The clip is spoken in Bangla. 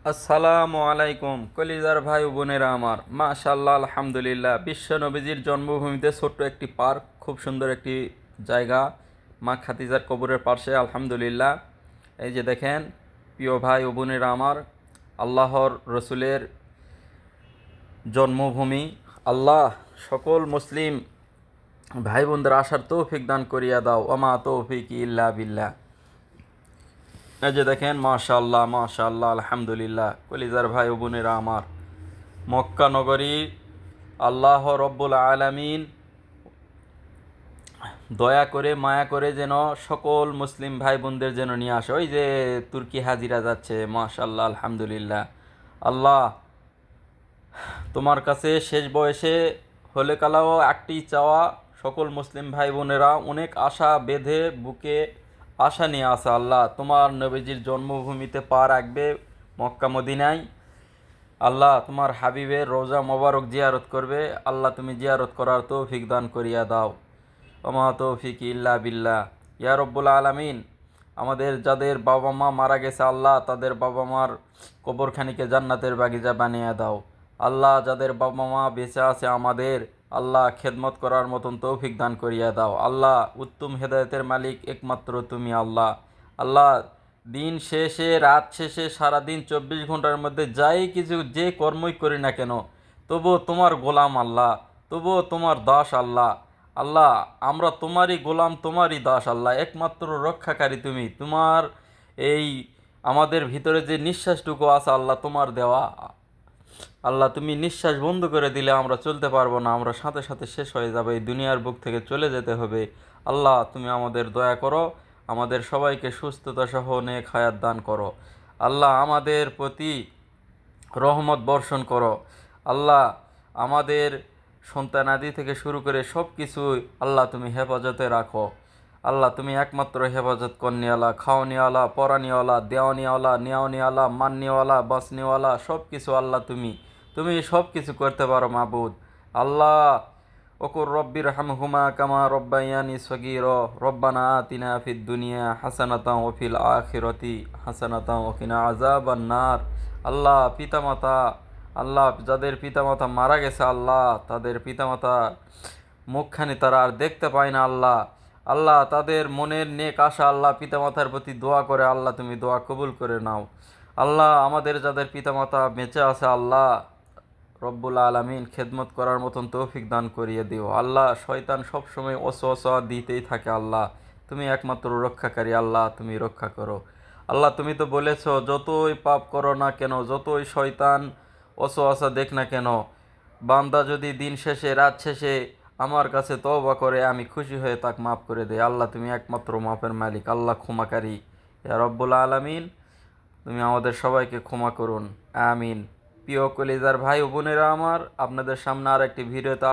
আসসালামু আলাইকুম কলিজার ভাই ও বোনেরা আমার, মাশাআল্লাহ আলহামদুলিল্লাহ। বিশ্ব নবীজির জন্মভূমিতে ছোট্ট একটি পার্ক, খুব সুন্দর একটি জায়গা, মা খাদিজার কবরের পাশে। আলহামদুলিল্লাহ, এই যে দেখেন প্রিয় ভাই ও বোনেরা আমার, আল্লাহর রসুলের জন্মভূমি। আল্লাহ সকল মুসলিম ভাই বোনদের আসার তৌফিক দান করিয়া দাও, ওমা তৌফিক ইল্লা বিল্লাহ। এই যে দেখেন মাশাআল্লাহ মাশাআল্লাহ আলহামদুলিল্লাহ কলিজার ভাই ও বোনেরা আমার, মক্কা নগরী আল্লাহ রব্বুল আলামিন দয়া করে মায়া করে যেন সকল মুসলিম ভাই বোনদের যেন নিয়ে আসে। ওই যে তুর্কি হাজিরা যাচ্ছে, মাশাআল্লাহ আলহামদুলিল্লাহ। আল্লাহ তোমার কাছে শেষ বয়সে হলে কালাও একটি চাওয়া, সকল মুসলিম ভাই বোনেরা অনেক আশা বেঁধে বুকে আশা নিয়ে আসে। আল্লাহ তোমার নবীজির জন্মভূমিতে পা রাখবে, মক্কা মদিনায়। আল্লাহ তোমার হাবিবের রোজা মোবারক জিয়ারত করবে। আল্লাহ তুমি জিয়ারত করার তৌফিক দান করিয়া দাও, ওমা তৌফিক ইল্লা বিল্লাহ। ইয়া রব্বুল আলামিন, আমাদের যাদের বাবা মা মারা গেছে আল্লাহ তাদের বাবা মার কবরখানিকে জান্নাতের বাগিচা বানিয়ে দাও। আল্লাহ যাদের বাবা মা বেঁচে আছে আমাদের, আল্লাহ খেদমত করার মতন তৌফিক দান করিয়া দাও। আল্লাহ উত্তম হেদায়েতের মালিক একমাত্র তুমি আল্লাহ। আল্লাহ দিন শেষে রাত শেষে সারাদিন 24 ঘন্টার মধ্যে যাই কিছু যে কর্মই করি না কেন, তবুও তোমার গোলাম আল্লাহ, তবুও তোমার দাস আল্লাহ। আল্লাহ আমরা তোমারই গোলাম, তোমারই দাস আল্লাহ, একমাত্র রক্ষাকারী তুমি। তোমার এই আমাদের ভিতরে যে নিঃশ্বাসটুকু আছে আল্লাহ তোমার দেওয়া। আল্লাহ তুমি নিঃশ্বাস বন্ধ করে দিলে আমরা চলতে পারবো না, আমরা সাথে সাথে শেষ হয়ে যাবে, এই দুনিয়ার বুক থেকে চলে যেতে হবে। আল্লাহ তুমি আমাদের দয়া করো, আমাদের সবাইকে সুস্থতা সহ নেক হায়াত দান করো। আল্লাহ আমাদের প্রতি রহমত বর্ষণ করো। আল্লাহ আমাদের সন্তানাদি থেকে শুরু করে সব কিছুই আল্লাহ তুমি হেফাজতে রাখো। আল্লাহ তুমি একমাত্র হেফাজত করনিওয়ালা, খাওয়ানিওয়ালা, পরানিওয়ালা, দেওয়ানিওয়ালা, নেওয়ানিওয়ালা, মাননিওয়ালা, বাসনিওয়ালা, সব কিছু আল্লাহ তুমি সব কিছু করতে পারো মাবুদ। আল্লাহ ওকুর রব্বির হামহুমা কামা রব্বায়ানি সগীর, রব্বানা আতিনা ফিদ দুনিয়া হাসানাতাও ওয়া ফিল আখিরাতি হাসানাতাও ওয়া কিনা আযাবান নার। আল্লাহ পিতামাতা, আল্লাহ যাদের পিতামাতা মারা গেছে আল্লাহ তাদের পিতামাতা মুখখানি তারা আর দেখতে পায় না আল্লাহ। আল্লাহ তাদের মনের নেক আশা আল্লাহ পিতামাতার প্রতি দোয়া করে, আল্লাহ তুমি দোয়া কবুল করে নাও। আল্লাহ আমাদের যাদের পিতামাতা বেঁচে আছে আল্লাহ রব্বুল আলামিন খেদমত করার মতন তৌফিক দান করিয়ে দিও। আল্লাহ শয়তান সবসময় ওয়াসওয়াসা দিতেই থাকে, আল্লাহ তুমি একমাত্র রক্ষাকারী, আল্লাহ তুমি রক্ষা করো। আল্লাহ তুমি তো বলেছ যতই পাপ করো না কেন, যতই শয়তান ওয়াসওয়াসা দেখ না কেন, বান্দা যদি দিন শেষে রাত শেষে আমার কাছে তওবা করে আমি খুশি হয়ে তাকে মাফ করে দেই। আল্লাহ তুমি একমাত্র মাফের মালিক, আল্লাহ ক্ষমাকারী। ইয়া রব্বুল আলামিন তুমি আমাদের সবাইকে ক্ষমা করুন, আমিন। প্রিয় কলিজার ভাই ও বোনেরা আমার, আপনাদের সামনে আর একটি ভিডিওতে